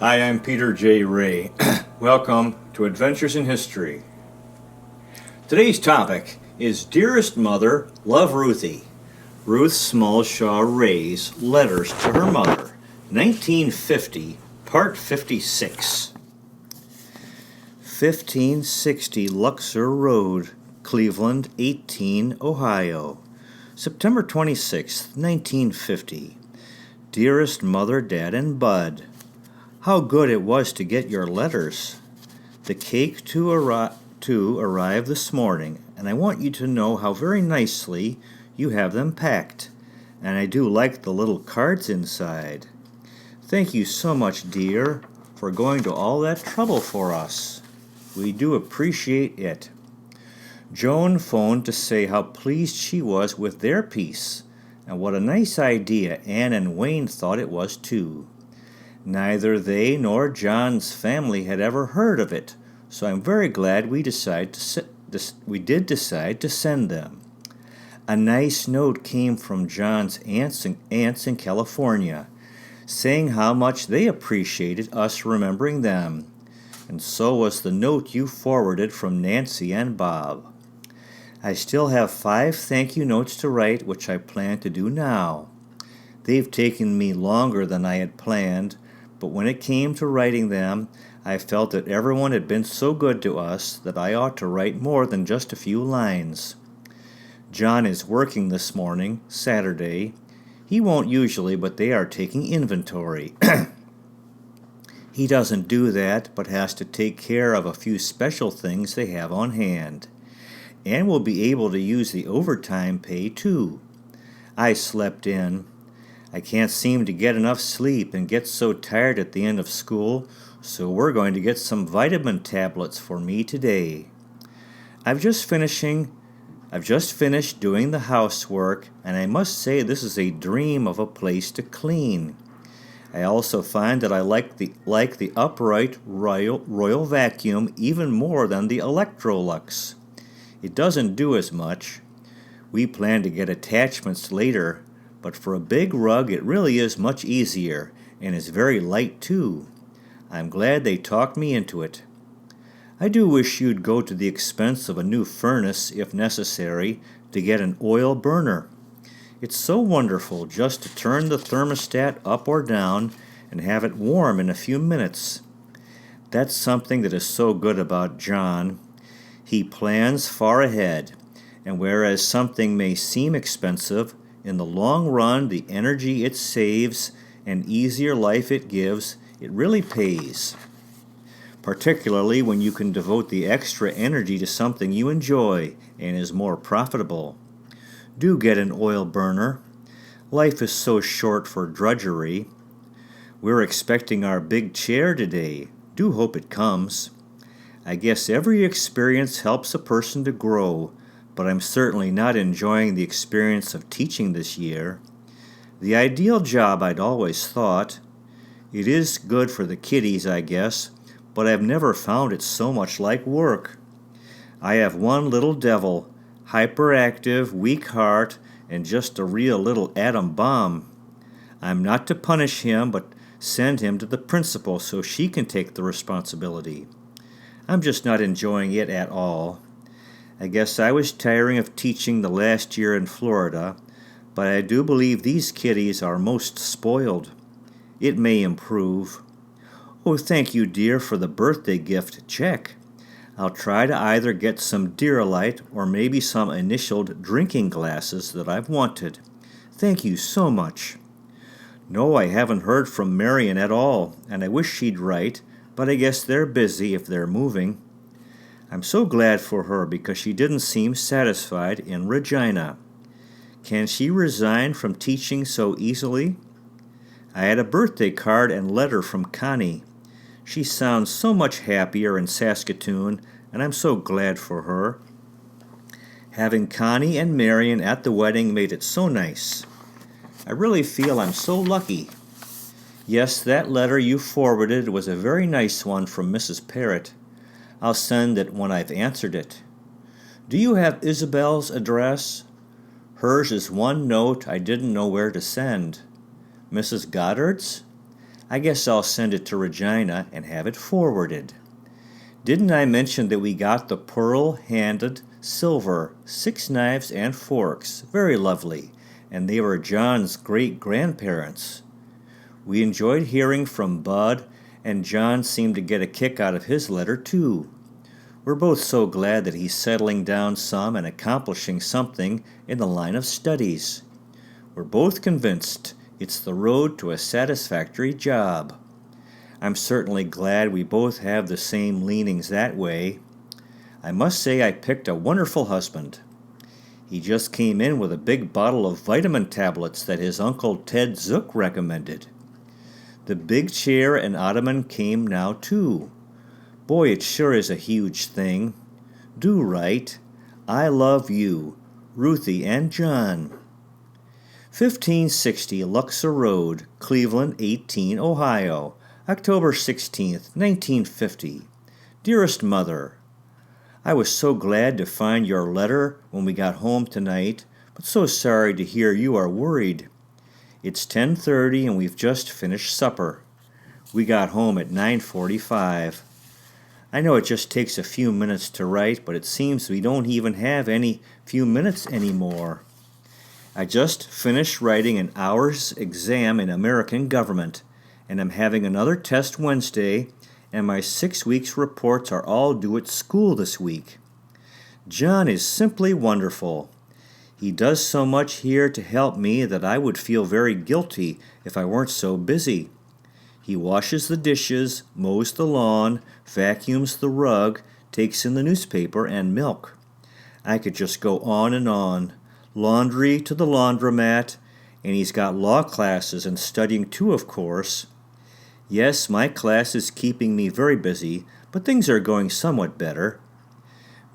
Hi, I'm Peter J. Ray. Welcome to Adventures in History. Today's topic is Dearest Mother, Love Ruthie. Ruth Smallshaw Ray's Letters to Her Mother, 1950, Part 56. 1560 Luxor Road, Cleveland, 18, Ohio. September 26, 1950. Dearest Mother, Dad, and Bud, how good it was to get your letters. The cake to arrive this morning, and I want you to know how very nicely you have them packed, and I do like the little cards inside. Thank you so much, dear, for going to all that trouble for us. We do appreciate it. Joan phoned to say how pleased she was with their piece, and what a nice idea Anne and Wayne thought it was too. Neither they nor John's family had ever heard of it, so I'm very glad we did decide to send them. A nice note came from John's aunts in California, saying how much they appreciated us remembering them, and so was the note you forwarded from Nancy and Bob. I still have 5 thank you notes to write, which I plan to do now. They've taken me longer than I had planned, but when it came to writing them, I felt that everyone had been so good to us that I ought to write more than just a few lines. John is working this morning, Saturday. He won't usually, but they are taking inventory. He doesn't do that, but has to take care of a few special things they have on hand. And will be able to use the overtime pay, too. I slept in. I can't seem to get enough sleep and get so tired at the end of school, so we're going to get some vitamin tablets for me today. I've just finished doing the housework, and I must say this is a dream of a place to clean. I also find that I like the upright Royal vacuum even more than the Electrolux. It doesn't do as much. We plan to get attachments later, but for a big rug it really is much easier, and is very light too. I'm glad they talked me into it. I do wish you'd go to the expense of a new furnace, if necessary, to get an oil burner. It's so wonderful just to turn the thermostat up or down and have it warm in a few minutes. That's something that is so good about John. He plans far ahead, and whereas something may seem expensive, in the long run, the energy it saves and easier life it gives, it really pays. Particularly when you can devote the extra energy to something you enjoy and is more profitable. Do get an oil burner. Life is so short for drudgery. We're expecting our big chair today. Do hope it comes. I guess every experience helps a person to grow, but I'm certainly not enjoying the experience of teaching this year. The ideal job, I'd always thought. It is good for the kiddies, I guess, but I've never found it so much like work. I have one little devil, hyperactive, weak heart, and just a real little atom bomb. I'm not to punish him, but send him to the principal so she can take the responsibility. I'm just not enjoying it at all. I guess I was tiring of teaching the last year in Florida, but I do believe these kiddies are most spoiled. It may improve. Oh, thank you, dear, for the birthday gift check. I'll try to either get some Dearest or maybe some initialed drinking glasses that I've wanted. Thank you so much. No, I haven't heard from Marion at all, and I wish she'd write, but I guess they're busy if they're moving. I'm so glad for her because she didn't seem satisfied in Regina. Can she resign from teaching so easily? I had a birthday card and letter from Connie. She sounds so much happier in Saskatoon, and I'm so glad for her. Having Connie and Marion at the wedding made it so nice. I really feel I'm so lucky. Yes, that letter you forwarded was a very nice one from Mrs. Parrott. I'll send it when I've answered it. Do you have Isabel's address? Hers is one note I didn't know where to send. Mrs. Goddard's? I guess I'll send it to Regina and have it forwarded. Didn't I mention that we got the pearl-handled silver, 6 knives and forks, very lovely, and they were John's great-grandparents. We enjoyed hearing from Bud, and John seemed to get a kick out of his letter too. We're both so glad that he's settling down some and accomplishing something in the line of studies. We're both convinced it's the road to a satisfactory job. I'm certainly glad we both have the same leanings that way. I must say I picked a wonderful husband. He just came in with a big bottle of vitamin tablets that his Uncle Ted Zook recommended. The big chair and ottoman came now too. Boy, it sure is a huge thing. Do write. I love you, Ruthie and John. 1560 Luxor Road, Cleveland, 18, Ohio, October 16th, 1950. Dearest Mother, I was so glad to find your letter when we got home tonight, but so sorry to hear you are worried. It's 10:30 and we've just finished supper. We got home at 9:45. I know it just takes a few minutes to write, but it seems we don't even have any few minutes anymore. I just finished writing an hour's exam in American government, and I'm having another test Wednesday, and my 6 weeks reports are all due at school this week. John is simply wonderful. He does so much here to help me that I would feel very guilty if I weren't so busy. He washes the dishes, mows the lawn, vacuums the rug, takes in the newspaper and milk. I could just go on and on. Laundry to the laundromat, and he's got law classes and studying too, of course. Yes, my class is keeping me very busy, but things are going somewhat better.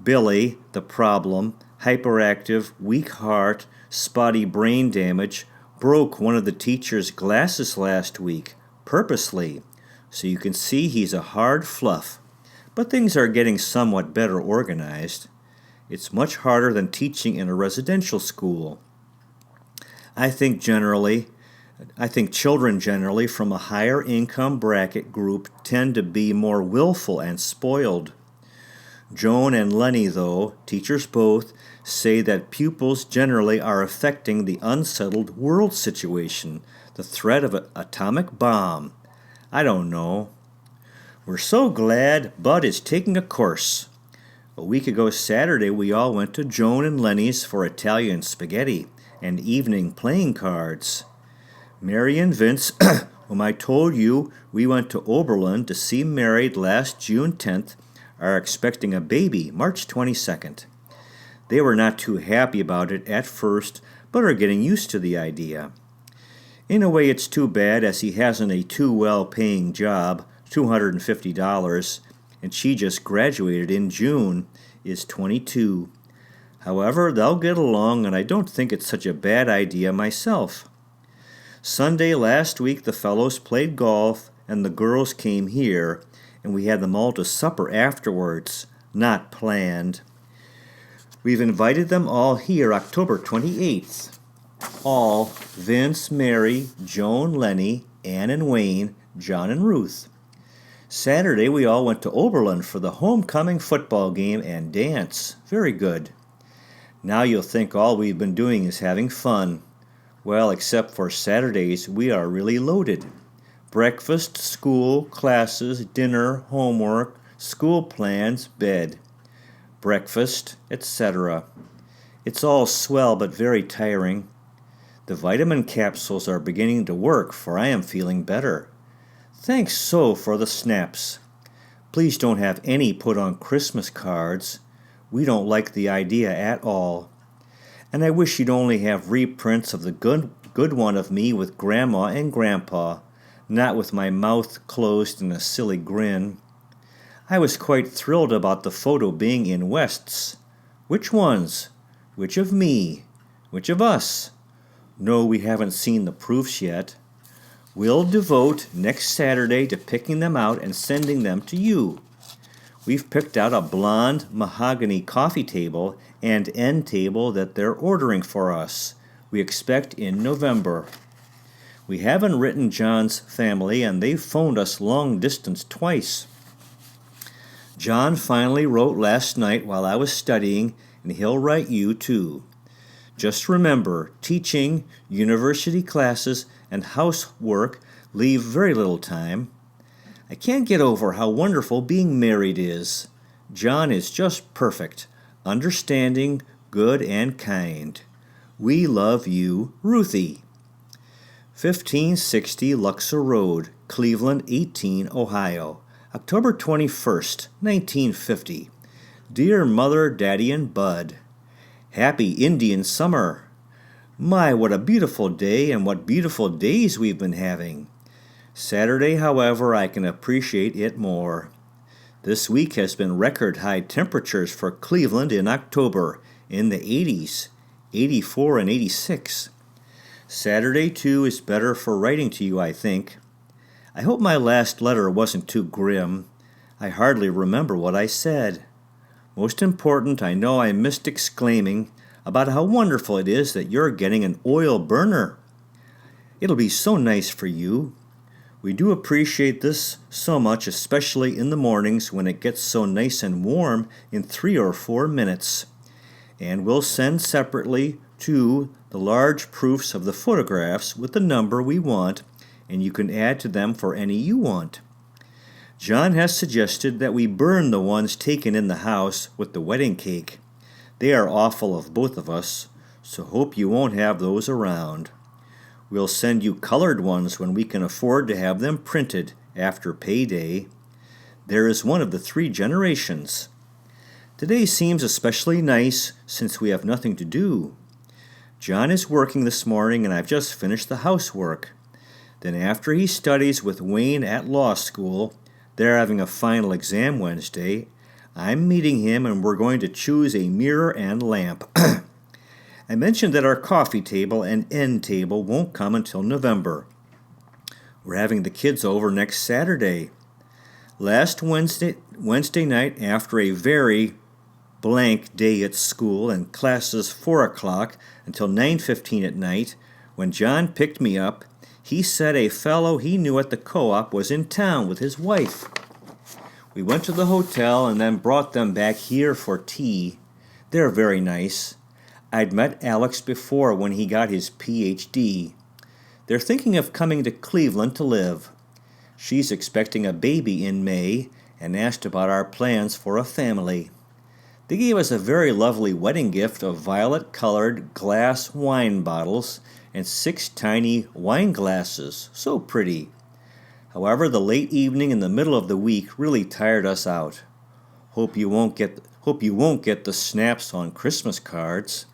Billy, the problem, hyperactive, weak heart, spotty brain damage, broke one of the teacher's glasses last week, purposely, so you can see he's a hard fluff. But things are getting somewhat better organized. It's much harder than teaching in a residential school. I think children generally from a higher income bracket group tend to be more willful and spoiled. Joan and Lenny, though, teachers both, say that pupils generally are affecting the unsettled world situation, the threat of an atomic bomb. I don't know. We're so glad Bud is taking a course. A week ago Saturday we all went to Joan and Lenny's for Italian spaghetti and evening playing cards. Mary and Vince, whom I told you we went to Oberlin to see married last June 10th, are expecting a baby March 22nd. They were not too happy about it at first, but are getting used to the idea. In a way it's too bad, as he hasn't a too well-paying job, $250, and she just graduated in June, is 22. However, they'll get along, and I don't think it's such a bad idea myself. Sunday last week the fellows played golf, and the girls came here, and we had them all to supper afterwards, not planned. We've invited them all here October 28th. All, Vince, Mary, Joan, Lenny, Ann and Wayne, John and Ruth. Saturday we all went to Oberlin for the homecoming football game and dance. Very good. Now you'll think all we've been doing is having fun. Well, except for Saturdays, we are really loaded. Breakfast, school, classes, dinner, homework, school plans, bed. Breakfast, etc. It's all swell but very tiring. The vitamin capsules are beginning to work, for I am feeling better. Thanks so for the snaps. Please don't have any put on Christmas cards. We don't like the idea at all. And I wish you'd only have reprints of the good one of me with Grandma and Grandpa, not with my mouth closed in a silly grin. I was quite thrilled about the photo being in West's. Which ones? Which of me? Which of us? No, we haven't seen the proofs yet. We'll devote next Saturday to picking them out and sending them to you. We've picked out a blonde mahogany coffee table and end table that they're ordering for us. We expect in November. We haven't written John's family, and they've phoned us long distance twice. John finally wrote last night while I was studying, and he'll write you too. Just remember, teaching, university classes, and housework leave very little time. I can't get over how wonderful being married is. John is just perfect, understanding, good, and kind. We love you, Ruthie. 1560 Luxor Road, Cleveland, 18, Ohio. October 21st, 1950. Dear Mother, Daddy, and Bud. Happy Indian summer. My, what a beautiful day and what beautiful days we've been having. Saturday, however, I can appreciate it more. This week has been record high temperatures for Cleveland in October, in the 80s, 84 and 86. Saturday, too, is better for writing to you, I think. I hope my last letter wasn't too grim. I hardly remember what I said. Most important, I know I missed exclaiming about how wonderful it is that you're getting an oil burner. It'll be so nice for you. We do appreciate this so much, especially in the mornings when it gets so nice and warm in 3 or 4 minutes. And we'll send separately to the large proofs of the photographs with the number we want, and you can add to them for any you want. John has suggested that we burn the ones taken in the house with the wedding cake. They are awful of both of us, so hope you won't have those around. We'll send you colored ones when we can afford to have them printed after payday. There is one of the 3 generations. Today seems especially nice since we have nothing to do. John is working this morning and I've just finished the housework. Then after he studies with Wayne at law school, they're having a final exam Wednesday, I'm meeting him and we're going to choose a mirror and lamp. I mentioned that our coffee table and end table won't come until November. We're having the kids over next Saturday. Last Wednesday night, after a very blank day at school and classes 4 o'clock until 9:15 at night, when John picked me up, he said a fellow he knew at the co-op was in town with his wife. We went to the hotel and then brought them back here for tea. They're very nice. I'd met Alex before when he got his Ph.D. They're thinking of coming to Cleveland to live. She's expecting a baby in May and asked about our plans for a family. They gave us a very lovely wedding gift of violet-colored glass wine bottles and 6 tiny wine glasses. So pretty. However, the late evening in the middle of the week really tired us out. Hope you won't get the snaps on Christmas cards.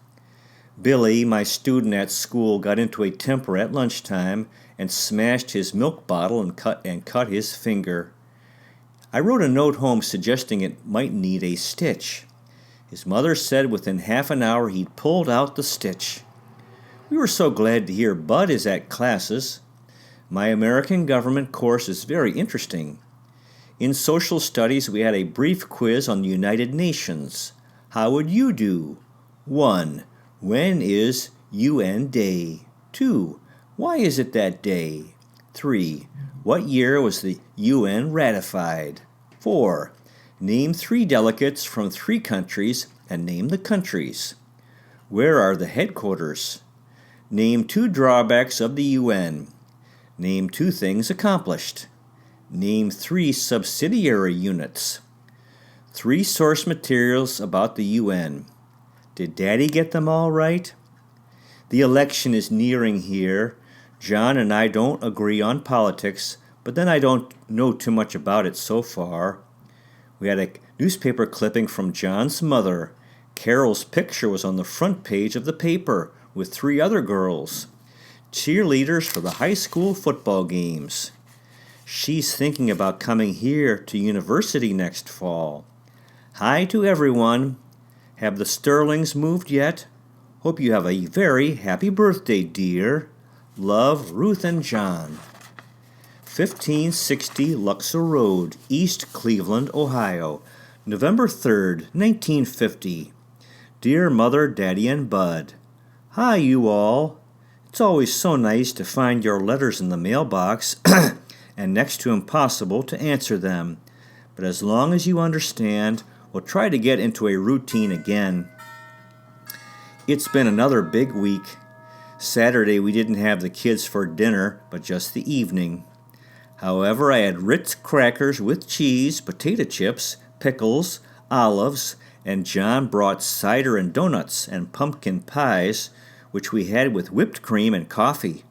Billy, my student at school, got into a temper at lunchtime and smashed his milk bottle and cut his finger. I wrote a note home suggesting it might need a stitch. His mother said within half an hour he'd pulled out the stitch. We were so glad to hear Bud is at classes. My American government course is very interesting. In social studies, we had a brief quiz on the United Nations. How would you do? 1. When is UN Day? 2. Why is it that day? 3. What year was the UN ratified? 4. Name 3 delegates from 3 countries and name the countries. Where are the headquarters? Name 2 drawbacks of the UN. Name 2 things accomplished. Name 3 subsidiary units. 3 source materials about the UN. Did Daddy get them all right? The election is nearing here. John and I don't agree on politics, but then I don't know too much about it so far. We had a newspaper clipping from John's mother. Carol's picture was on the front page of the paper with 3 other girls, cheerleaders for the high school football games. She's thinking about coming here to university next fall. Hi to everyone. Have the Sterlings moved yet? Hope you have a very happy birthday, dear. Love, Ruth and John. 1560 Luxor Road, East Cleveland, Ohio, November 3rd, 1950. Dear Mother, Daddy, and Bud. Hi, you all. It's always so nice to find your letters in the mailbox and next to impossible to answer them. But as long as you understand, we'll try to get into a routine again. It's been another big week. Saturday we didn't have the kids for dinner, but just the evening. However, I had Ritz crackers with cheese, potato chips, pickles, olives, and John brought cider and donuts and pumpkin pies, which we had with whipped cream and coffee.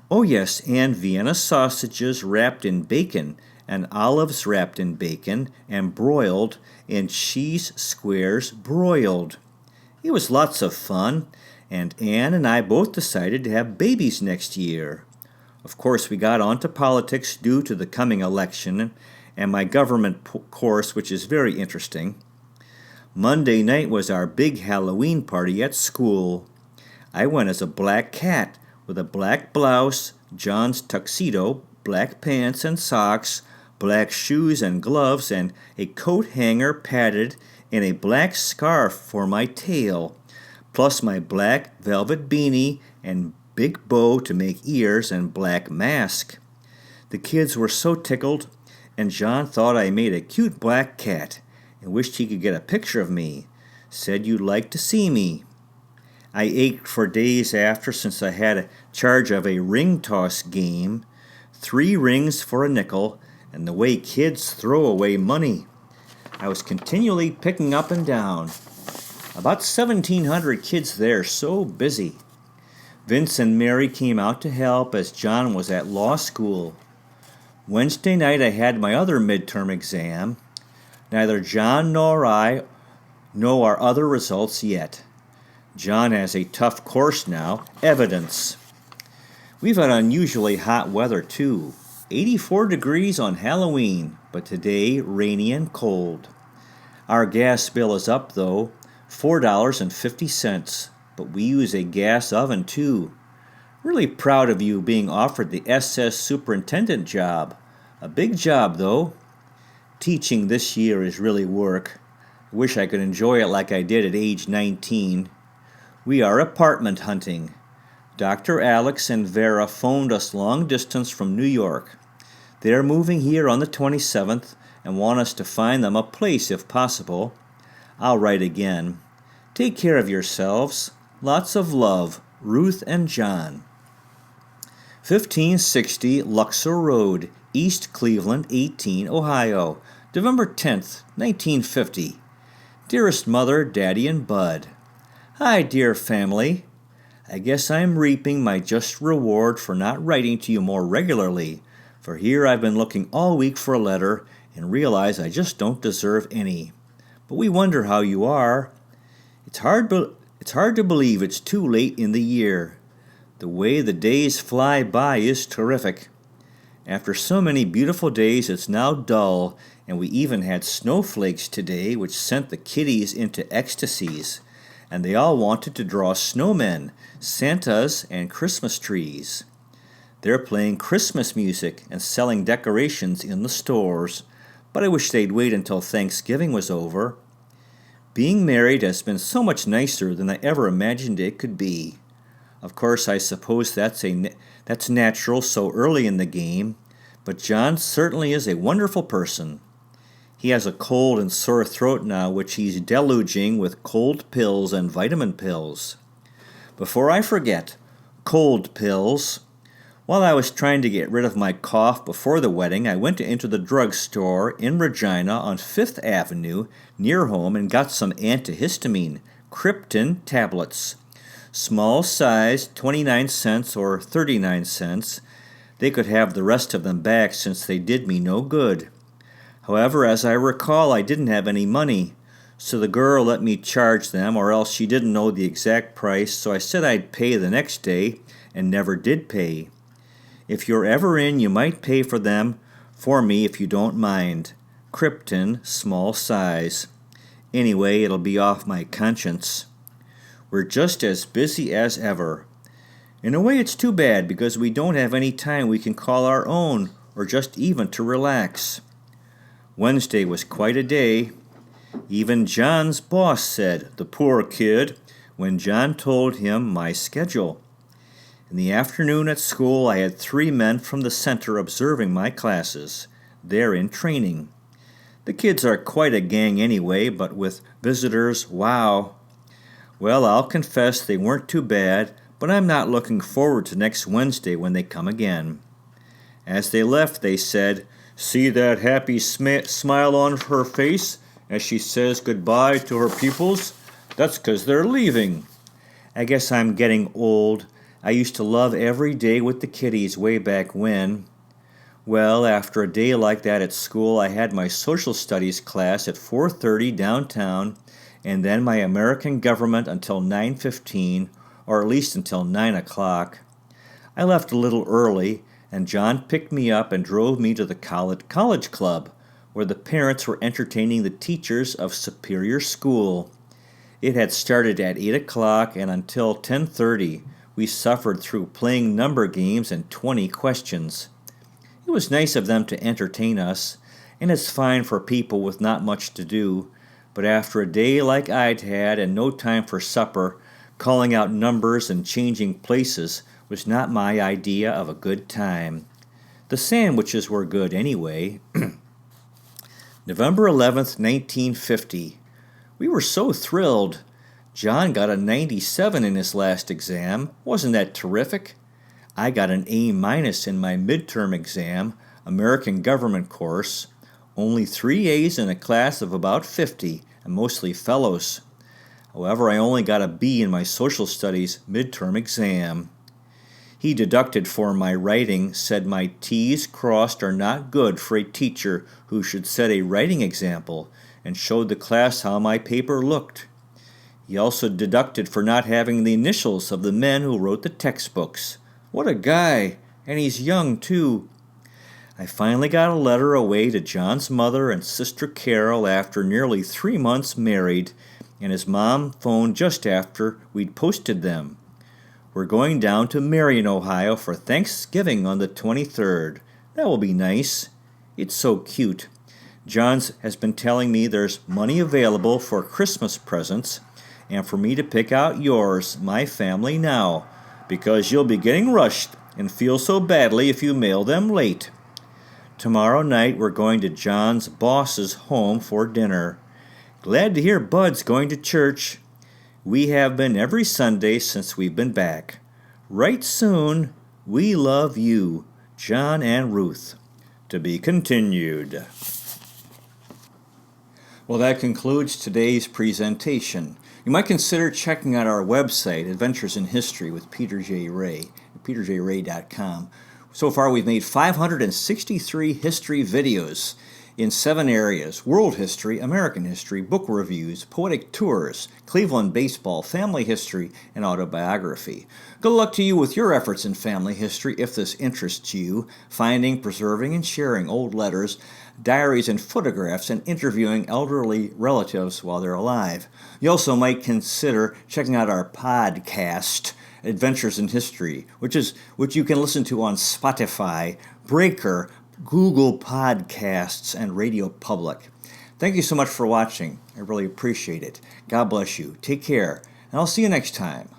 Oh yes, and Vienna sausages wrapped in bacon, and olives wrapped in bacon, and broiled, and cheese squares broiled. It was lots of fun, and Anne and I both decided to have babies next year. Of course, we got on to politics due to the coming election, and my government course, which is very interesting. Monday night was our big Halloween party at school. I went as a black cat with a black blouse, John's tuxedo, black pants and socks, black shoes and gloves, and a coat hanger padded, and a black scarf for my tail, plus my black velvet beanie and big bow to make ears and black mask. The kids were so tickled, and John thought I made a cute black cat and wished he could get a picture of me. Said you'd like to see me. I ached for days after, since I had charge of a ring toss game, 3 rings for a nickel, and the way kids throw away money. I was continually picking up and down. About 1,700 kids there, so busy. Vince and Mary came out to help as John was at law school. Wednesday night I had my other midterm exam. Neither John nor I know our other results yet. John has a tough course now, evidence. We've had unusually hot weather too. 84 degrees on Halloween, but today rainy and cold. Our gas bill is up though, $4.50, but we use a gas oven too. Really proud of you being offered the SS superintendent job. A big job though. Teaching this year is really work. I wish I could enjoy it like I did at age 19. We are apartment hunting. Dr. Alex and Vera phoned us long distance from New York. They're moving here on the 27th and want us to find them a place if possible. I'll write again. Take care of yourselves. Lots of love, Ruth and John. 1560 Luxor Road, East Cleveland, 18, Ohio, November 10th, 1950. Dearest Mother, Daddy, and Bud. Hi, dear family. I guess I'm reaping my just reward for not writing to you more regularly, for here I've been looking all week for a letter and realize I just don't deserve any. But we wonder how you are. It's hard to believe it's too late in the year. The way the days fly by is terrific. After so many beautiful days, it's now dull, and we even had snowflakes today, which sent the kiddies into ecstasies. And they all wanted to draw snowmen, Santas, and Christmas trees. They're playing Christmas music and selling decorations in the stores, but I wish they'd wait until Thanksgiving was over. Being married has been so much nicer than I ever imagined it could be. Of course, I suppose that's natural so early in the game, but John certainly is a wonderful person. He has a cold and sore throat now, which he's deluging with cold pills and vitamin pills. Before I forget, cold pills. While I was trying to get rid of my cough before the wedding, I went into the drugstore in Regina on 5th Avenue, near home, and got some antihistamine, Krypton tablets. Small size, 29 cents or 39 cents. They could have the rest of them back since they did me no good. However, as I recall, I didn't have any money, so the girl let me charge them, or else she didn't know the exact price, so I said I'd pay the next day, and never did pay. If you're ever in, you might pay for them for me if you don't mind. Krypton, small size. Anyway, it'll be off my conscience. We're just as busy as ever. In a way, it's too bad because we don't have any time we can call our own, or just even to relax. Wednesday was quite a day. Even John's boss said, the poor kid, when John told him my schedule. In the afternoon at school, I had 3 men from the center observing my classes. They're in training. The kids are quite a gang anyway, but with visitors, wow. Well, I'll confess they weren't too bad, but I'm not looking forward to next Wednesday when they come again. As they left, they said, "See that happy smile on her face as she says goodbye to her pupils? That's 'cause they're leaving." I guess I'm getting old. I used to love every day with the kiddies way back when. Well, after a day like that at school, I had my social studies class at 4:30 downtown, and then my American government until 9:15, or at least until 9 o'clock. I left a little early, and John picked me up and drove me to the college club, where the parents were entertaining the teachers of Superior School. It had started at 8 o'clock, and until 10:30, we suffered through playing number games and 20 questions. It was nice of them to entertain us, and it's fine for people with not much to do, but after a day like I'd had and no time for supper, calling out numbers and changing places was not my idea of a good time. The sandwiches were good anyway. November 11th, 1950. We were so thrilled. John got a 97 in his last exam. Wasn't that terrific? I got an A- in my midterm exam, American Government course. Only 3 A's in a class of about 50, and mostly fellows. However, I only got a B in my social studies midterm exam. He deducted for my writing, said my T's crossed are not good for a teacher who should set a writing example, and showed the class how my paper looked. He also deducted for not having the initials of the men who wrote the textbooks. What a guy! And he's young, too. I finally got a letter away to John's mother and sister Carol after nearly 3 months married, and his mom phoned just after we'd posted them. We're going down to Marion, Ohio for Thanksgiving on the 23rd. That will be nice. It's so cute. John has been telling me there's money available for Christmas presents, and for me to pick out yours, my family, now, because you'll be getting rushed and feel so badly if you mail them late. Tomorrow night we're going to John's boss's home for dinner. Glad to hear Bud's going to church. We have been every Sunday since we've been back. Write soon. We love you, John and Ruth. To be continued. Well, that concludes today's presentation. You might consider checking out our website, Adventures in History with Peter J. Ray, at peterjray.com. So far, we've made 563 history videos in 7 areas: world history, American history, book reviews, poetic tours, Cleveland baseball, family history, and autobiography. Good luck to you with your efforts in family history if this interests you, finding, preserving, and sharing old letters, diaries, and photographs, and interviewing elderly relatives while they're alive. You also might consider checking out our podcast, Adventures in History, which you can listen to on Spotify, Breaker, Google Podcasts, and Radio Public. Thank you so much for watching. I really appreciate it. God bless you. Take care, and I'll see you next time.